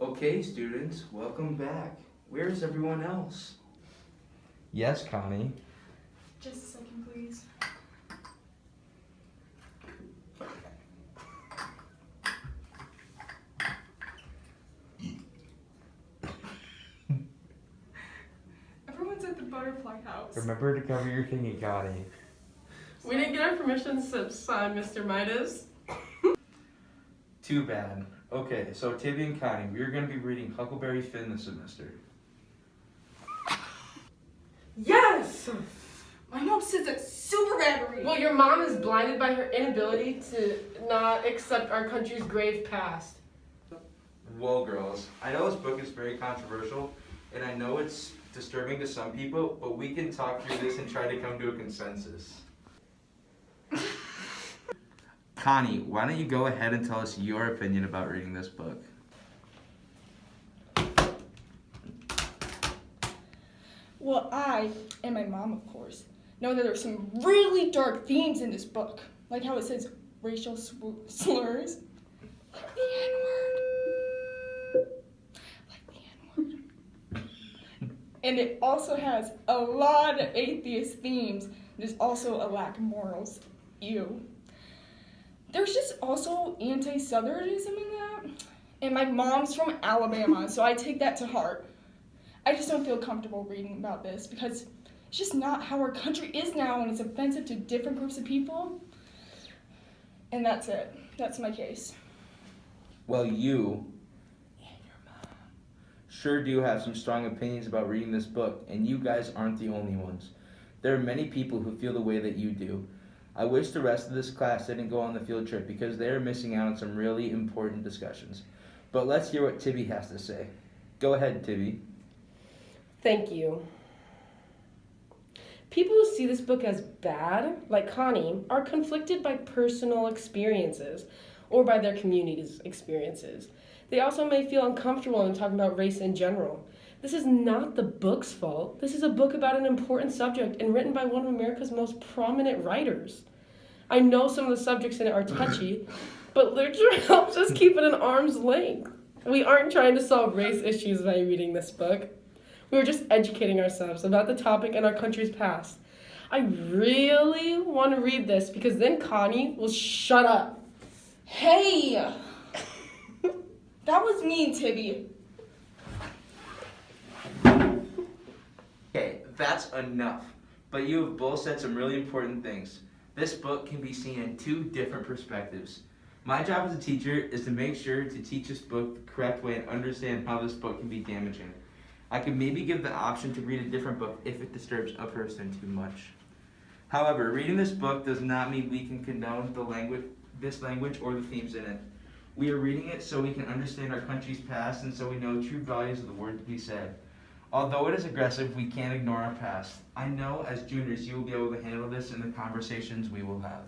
Okay, students, welcome back. Where's everyone else? Yes, Connie. Just a second, please. Everyone's at the butterfly house. Remember to cover your thingy, Connie. We didn't get our permission to sign Mr. Midas. Too bad. Okay, so Tibby and Connie, we're going to be reading Huckleberry Finn this semester. Yes! My mom says it's super battery. Well, your mom is blinded by her inability to not accept our country's grave past. Whoa, girls. I know this book is very controversial, and I know it's disturbing to some people, but we can talk through this and try to come to a consensus. Connie, why don't you go ahead and tell us your opinion about reading this book? Well, I, and my mom, of course, know that there's some really dark themes in this book. Like how it says racial slurs. Like the N-word. Like the N-word. And it also has a lot of atheist themes. There's also a lack of morals. Ew. There's just also anti-Southernism in that. And my mom's from Alabama, so I take that to heart. I just don't feel comfortable reading about this because it's just not how our country is now, and it's offensive to different groups of people. And that's it. That's my case. Well, you and your mom sure do have some strong opinions about reading this book, and you guys aren't the only ones. There are many people who feel the way that you do. I wish the rest of this class didn't go on the field trip because they're missing out on some really important discussions. But let's hear what Tibby has to say. Go ahead, Tibby. Thank you. People who see this book as bad, like Connie, are conflicted by personal experiences or by their community's experiences. They also may feel uncomfortable in talking about race in general. This is not the book's fault. This is a book about an important subject and written by one of America's most prominent writers. I know some of the subjects in it are touchy, but literature helps us keep it at arm's length. We aren't trying to solve race issues by reading this book. We were just educating ourselves about the topic and our country's past. I really want to read this because then Connie will shut up. Hey! That was mean, Tibby. Okay, that's enough. But you have both said some really important things. This book can be seen in two different perspectives. My job as a teacher is to make sure to teach this book the correct way and understand how this book can be damaging. I could maybe give the option to read a different book if it disturbs a person too much. However, reading this book does not mean we can condone this language or the themes in it. We are reading it so we can understand our country's past and so we know true values of the words we said. Although it is aggressive, we can't ignore our past. I know as juniors you will be able to handle this in the conversations we will have.